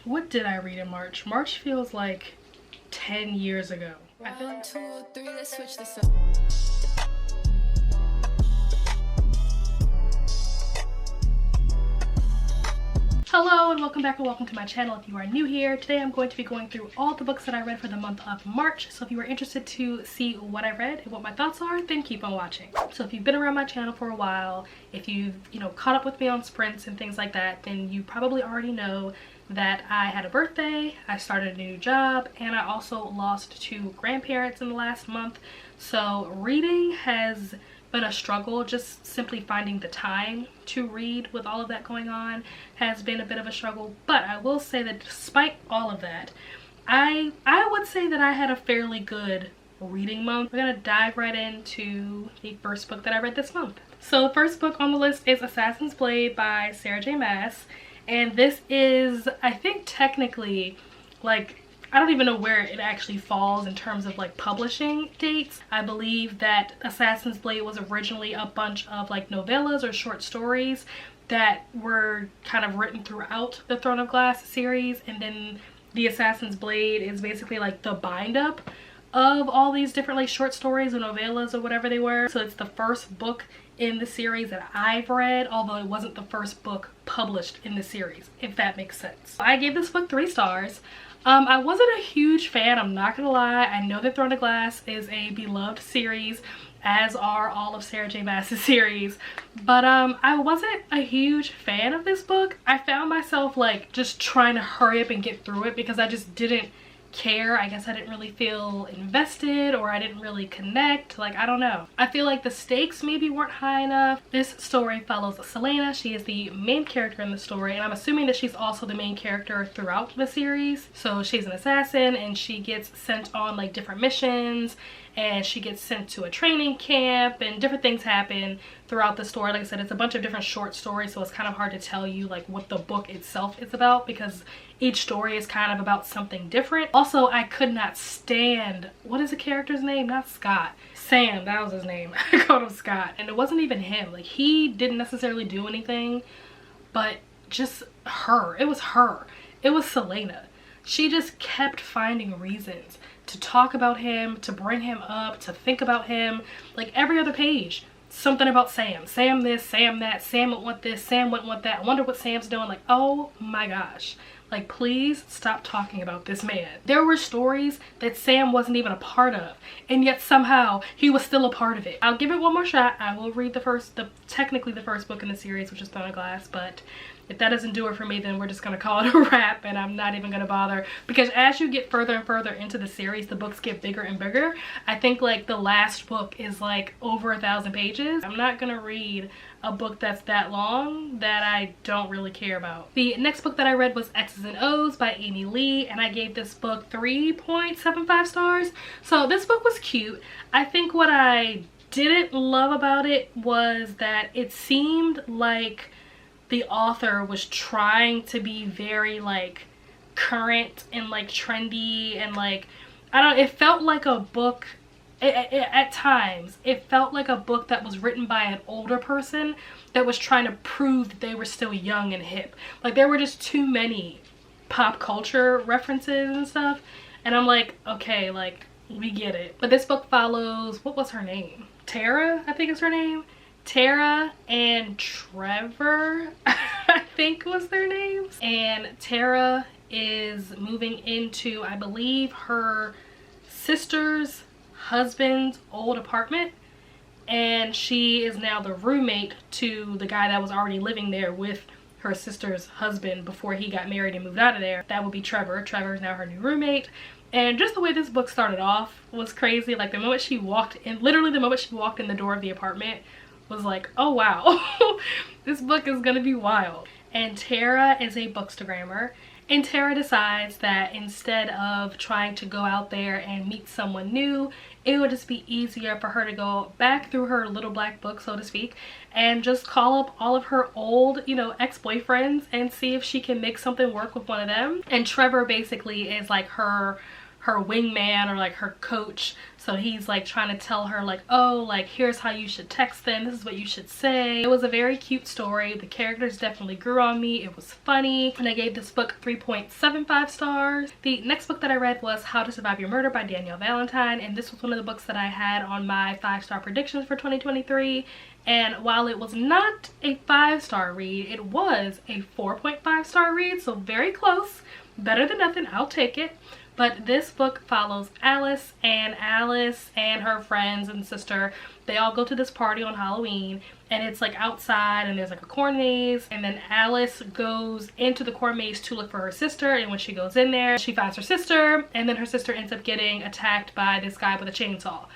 What did I read in March? March feels like 10 years ago. I feel like 2, 3, let's switch this up. Hello and welcome back, or welcome to my channel if you are new here. Today I'm going to be going through all the books that I read for the month of March. So if you are interested to see what I read and what my thoughts are, then keep on watching. So if you've been around my channel for a while, if you've caught up with me on sprints and things like that, then you probably already know that I had a birthday, I started a new job, and I also lost 2 grandparents in the last month. So reading has been a struggle. Just simply finding the time to read with all of that going on has been a bit of a struggle. But I will say that despite all of that, I would say that I had a fairly good reading month. We're gonna dive right into the first book that I read this month. So the first book on the list is Assassin's Blade by Sarah J Maas, and this is, I think, technically, like, I don't even know where it actually falls in terms of like publishing dates. I believe that Assassin's Blade was originally a bunch of like novellas or short stories that were kind of written throughout the Throne of Glass series, and then the Assassin's Blade is basically like the bind up of all these different like short stories or novellas or whatever they were. So it's the first book in the series that I've read, although it wasn't the first book published in the series, if that makes sense. I gave this book 3 stars. I wasn't a huge fan, I'm not gonna lie. I know that Throne of Glass is a beloved series, as are all of Sarah J Maas's series, but I wasn't a huge fan of this book. I found myself like just trying to hurry up and get through it because I just didn't care. I guess I didn't really feel invested, or I didn't really connect. Like, I don't know. I feel like the stakes maybe weren't high enough. This story follows Selena. She is the main character in the story, and I'm assuming that she's also the main character throughout the series. So she's an assassin and she gets sent on like different missions, and she gets sent to a training camp, and different things happen throughout the story. Like I said, it's a bunch of different short stories, so it's kind of hard to tell you like what the book itself is about because each story is kind of about something different. Also, I could not stand, what is the character's name? Not Scott. Sam, that was his name. I called him Scott. And it wasn't even him. Like, he didn't necessarily do anything, but just her. It was her. It was Selena. She just kept finding reasons to talk about him, to bring him up, to think about him. Like, every other page, something about Sam. Sam this, Sam that, Sam would want this, Sam wouldn't want that. I wonder what Sam's doing. Like, oh my gosh. Like, please stop talking about this man. There were stories that Sam wasn't even a part of, and yet somehow he was still a part of it. I'll give it one more shot. I will read technically the first book in the series, which is Throne of Glass, but if that doesn't do it for me, then we're just gonna call it a wrap, and I'm not even gonna bother, because as you get further and further into the series, the books get bigger and bigger. I think like the last book is like over 1,000 pages. I'm not gonna read a book that's that long that I don't really care about. The next book that I read was X's and O's by Amy Lee, and I gave this book 3.75 stars. So this book was cute. I think what I didn't love about it was that it seemed like the author was trying to be very like current and like trendy, and like, I don't know, it felt like a book at times. It felt like a book that was written by an older person that was trying to prove that they were still young and hip. Like, there were just too many pop culture references and stuff, and I'm like, okay, like, we get it. But this book follows, what was her name? Tara, I think is her name. Tara and Trevor, I think was their names. And Tara is moving into, I believe, her sister's husband's old apartment, and she is now the roommate to the guy that was already living there with her sister's husband before he got married and moved out of there. That would be Trevor. Trevor is now her new roommate. And just the way this book started off was crazy. Like, the moment she walked in, literally the moment she walked in the door of the apartment, was like, oh wow, this book is gonna be wild. And Tara is a bookstagrammer, and Tara decides that instead of trying to go out there and meet someone new, it would just be easier for her to go back through her little black book, so to speak, and just call up all of her old, ex-boyfriends and see if she can make something work with one of them. And Trevor basically is like her her wingman or like her coach. So he's like trying to tell her like, oh, like here's how you should text them, this is what you should say. It was a very cute story. The characters definitely grew on me. It was funny, and I gave this book 3.75 stars. The next book that I read was How to Survive Your Murder by Danielle Valentine, and this was one of the books that I had on my 5-star predictions for 2023. And while it was not a 5-star read, it was a 4.5-star read, so very close. Better than nothing, I'll take it. But this book follows Alice and her friends and sister. They all go to this party on Halloween, and it's like outside, and there's like a corn maze, and then Alice goes into the corn maze to look for her sister, and when she goes in there, she finds her sister, and then her sister ends up getting attacked by this guy with a chainsaw.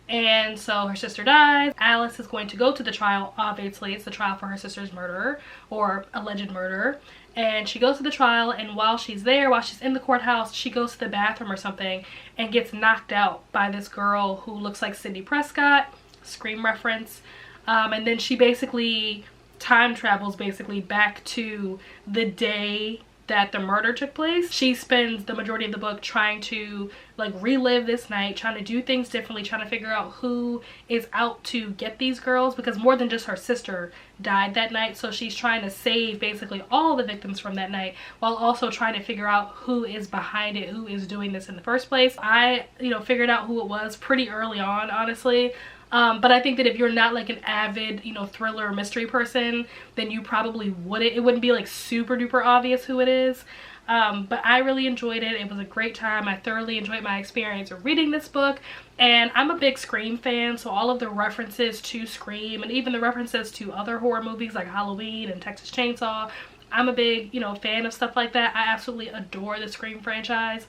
And so her sister dies. Alice is going to go to the trial. Obviously, it's the trial for her sister's murderer, or alleged murderer. And she goes to the trial, and while she's there, while she's in the courthouse, she goes to the bathroom or something and gets knocked out by this girl who looks like Sidney Prescott, Scream reference. And then she basically time travels basically back to the day that the murder took place. She spends the majority of the book trying to like relive this night, trying to do things differently, trying to figure out who is out to get these girls, because more than just her sister died that night. So she's trying to save basically all the victims from that night, while also trying to figure out who is behind it, who is doing this in the first place. I, figured out who it was pretty early on, honestly. But I think that if you're not like an avid, thriller or mystery person, then you probably wouldn't. It wouldn't be like super duper obvious who it is. But I really enjoyed it. It was a great time. I thoroughly enjoyed my experience of reading this book. And I'm a big Scream fan, so all of the references to Scream and even the references to other horror movies like Halloween and Texas Chainsaw, I'm a big, fan of stuff like that. I absolutely adore the Scream franchise.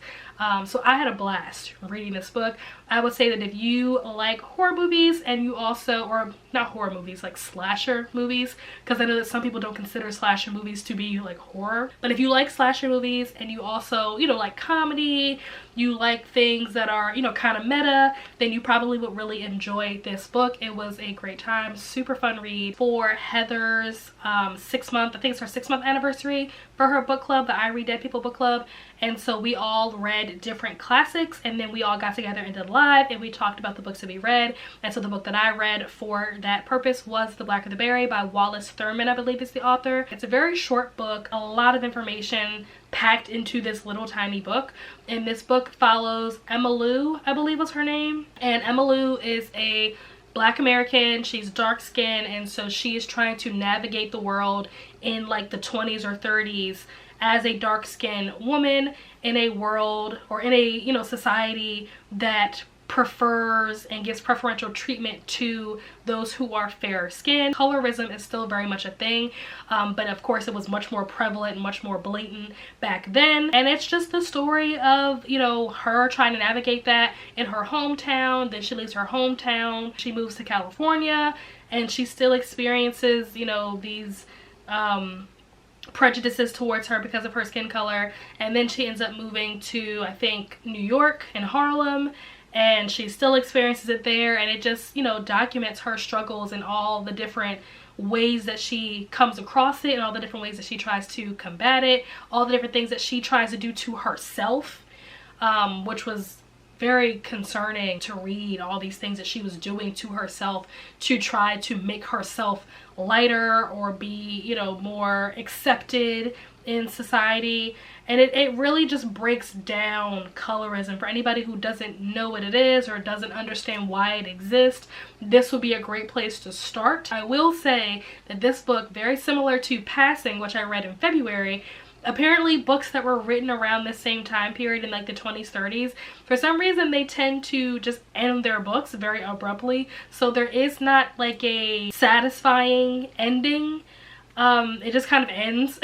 So I had a blast reading this book. I would say that if you like horror movies and you also, or not horror movies, like slasher movies, because I know that some people don't consider slasher movies to be like horror, but if you like slasher movies and you also, like comedy, you like things that are, kind of meta, then you probably would really enjoy this book. It was a great time, super fun read for Heather's 6-month, I think it's her 6-month anniversary for her book club, the I Read Dead People book club. And so we all read different classics, and then we all got together and did live, and we talked about the books that we read. And so the book that I read for that purpose was The Blacker the Berry by Wallace Thurman, I believe is the author. It's a very short book, a lot of information packed into this little tiny book. And this book follows Emma Lou, I believe was her name. And Emma Lou is a Black American. She's dark skinned, and so she is trying to navigate the world in like the 20s or 30s as a dark-skinned woman in a world, or in a society that prefers and gives preferential treatment to those who are fair skinned. Colorism is still very much a thing, but of course it was much more prevalent and much more blatant back then. And it's just the story of her trying to navigate that in her hometown. Then she leaves her hometown, she moves to California, and she still experiences these prejudices towards her because of her skin color. And then she ends up moving to, I think, New York and Harlem, and she still experiences it there. And it just documents her struggles and all the different ways that she comes across it, and all the different ways that she tries to combat it, all the different things that she tries to do to herself, which was very concerning to read, all these things that she was doing to herself to try to make herself lighter or be more accepted in society. And it really just breaks down colorism. For anybody who doesn't know what it is or doesn't understand why it exists, this would be a great place to start. I will say that this book, very similar to Passing, which I read in February, apparently books that were written around the same time period in like the 20s, 30s, for some reason they tend to just end their books very abruptly. So there is not like a satisfying ending. It just kind of ends.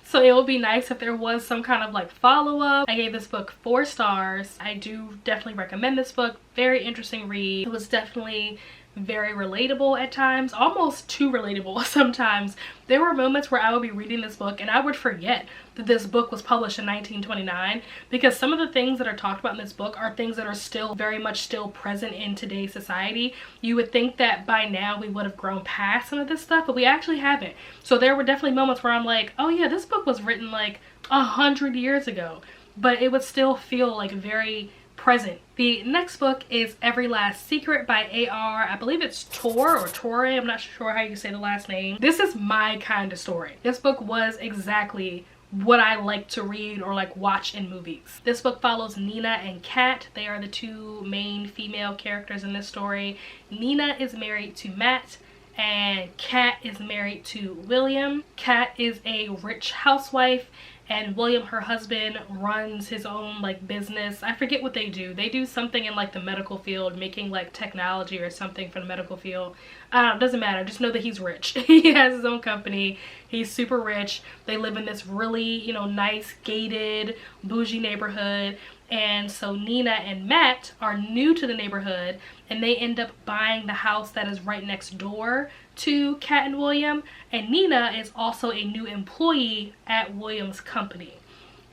So it would be nice if there was some kind of like follow-up. I gave this book 4 stars. I do definitely recommend this book. Very interesting read. It was definitely very relatable at times, almost too relatable sometimes. There were moments where I would be reading this book and I would forget that this book was published in 1929, because some of the things that are talked about in this book are things that are still very much still present in today's society. You would think that by now we would have grown past some of this stuff, but we actually haven't. So there were definitely moments where I'm like, oh yeah, this book was written like 100 years ago. but it would still feel like very present. The next book is Every Last Secret by A.R. I believe it's Tor or Torre. I'm not sure how you say the last name. This is my kind of story. This book was exactly what I like to read or like watch in movies. This book follows Nina and Kat. They are the two main female characters in this story. Nina is married to Matt and Kat is married to William. Kat is a rich housewife and William, her husband, runs his own like business. I forget what they do. They do something in like the medical field, making like technology or something for the medical field. Doesn't matter. Just know that he's rich. He has his own company. He's super rich. They live in this really, you know, nice gated bougie neighborhood. And so Nina and Matt are new to the neighborhood and they end up buying the house that is right next door to Kat and William. And Nina is also a new employee at William's company.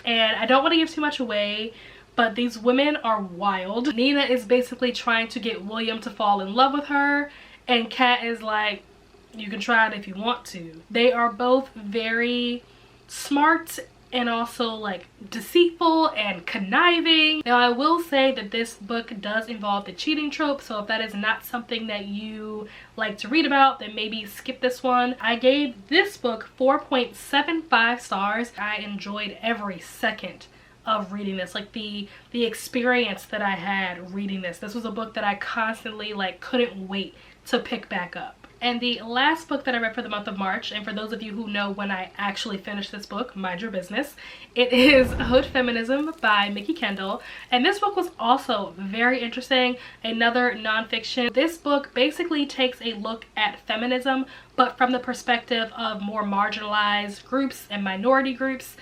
And I don't want to give too much away, but these women are wild. Nina is basically trying to get William to fall in love with her, and Kat is like, you can try it if you want to. They are both very smart and also like deceitful and conniving. Now I will say that this book does involve the cheating trope, so if that is not something that you like to read about, then maybe skip this one. I gave this book 4.75 stars. I enjoyed every second of reading this, like the experience that I had reading this. This was a book that I constantly like couldn't wait to pick back up. And the last book that I read for the month of March, and for those of you who know when I actually finished this book, mind your business, it is Hood Feminism by Mickey Kendall. And this book was also very interesting, another nonfiction. This book basically takes a look at feminism, but from the perspective of more marginalized groups and minority groups,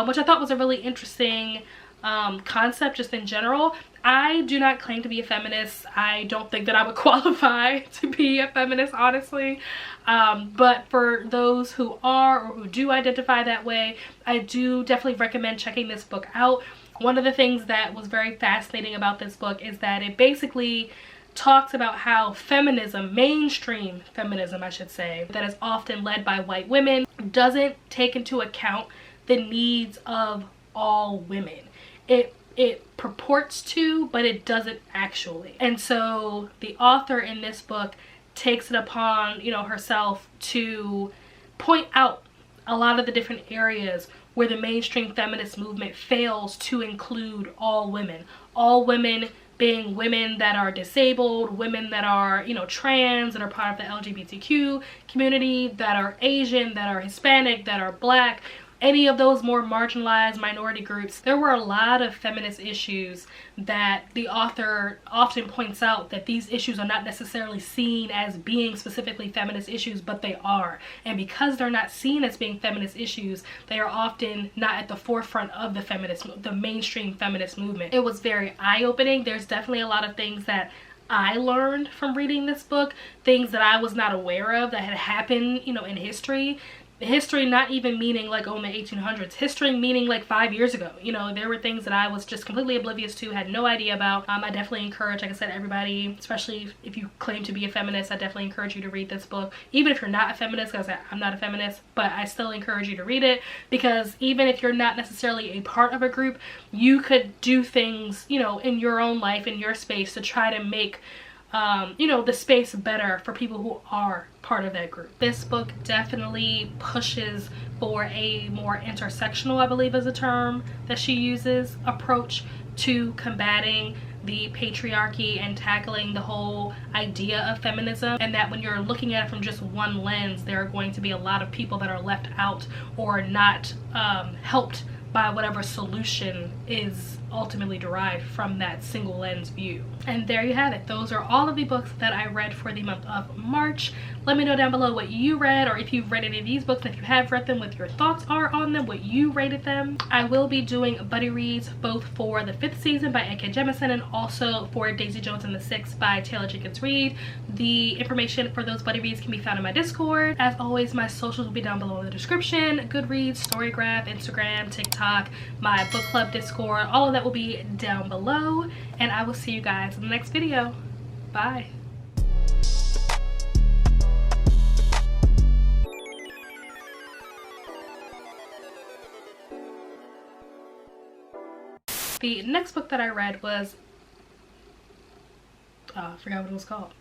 which I thought was a really interesting concept just in general. I do not claim to be a feminist. I don't think that I would qualify to be a feminist, honestly. But for those who are or who do identify that way, I do definitely recommend checking this book out. One of the things that was very fascinating about this book is that it basically talks about how feminism, mainstream feminism I should say, that is often led by white women, doesn't take into account the needs of all women. It purports to, but it doesn't actually. And so the author in this book takes it upon, you know, herself to point out a lot of the different areas where the mainstream feminist movement fails to include all women. All women being women that are disabled, women that are, you know, trans, that are part of the LGBTQ community, that are Asian, that are Hispanic, that are Black, any of those more marginalized minority groups. There were a lot of feminist issues that the author often points out that these issues are not necessarily seen as being specifically feminist issues, but they are. And because they're not seen as being feminist issues, they are often not at the forefront of the mainstream feminist movement. It was very eye-opening. There's definitely a lot of things that I learned from reading this book, things that I was not aware of that had happened, you know, in history. History not even meaning like, oh, in the 1800s. History meaning like 5 years ago. You know, there were things that I was just completely oblivious to, had no idea about. I definitely encourage, like I said, everybody, especially if you claim to be a feminist, I definitely encourage you to read this book. Even if you're not a feminist, because I'm not a feminist, but I still encourage you to read it, because even if you're not necessarily a part of a group, you could do things, you know, in your own life, in your space, to try to make you know, the space better for people who are part of that group. This book definitely pushes for a more intersectional, I believe is a term that she uses, approach to combating the patriarchy and tackling the whole idea of feminism, and that when you're looking at it from just one lens, there are going to be a lot of people that are left out or not helped by whatever solution is ultimately derived from that single lens view. And there you have it. Those are all of the books that I read for the month of March. Let me know down below what you read, or if you've read any of these books, if you have read them, what your thoughts are on them, what you rated them. I will be doing buddy reads both for the 5th season by N.K. Jemisin and also for Daisy Jones and the Six by Taylor Jenkins Reid. The information for those buddy reads can be found in my Discord. As always, my socials will be down below in the description. Goodreads, Storygraph, Instagram, TikTok, my book club Discord, all of that will be down below. And I will see you guys in the next video. Bye. The next book that I read was I forgot what it was called.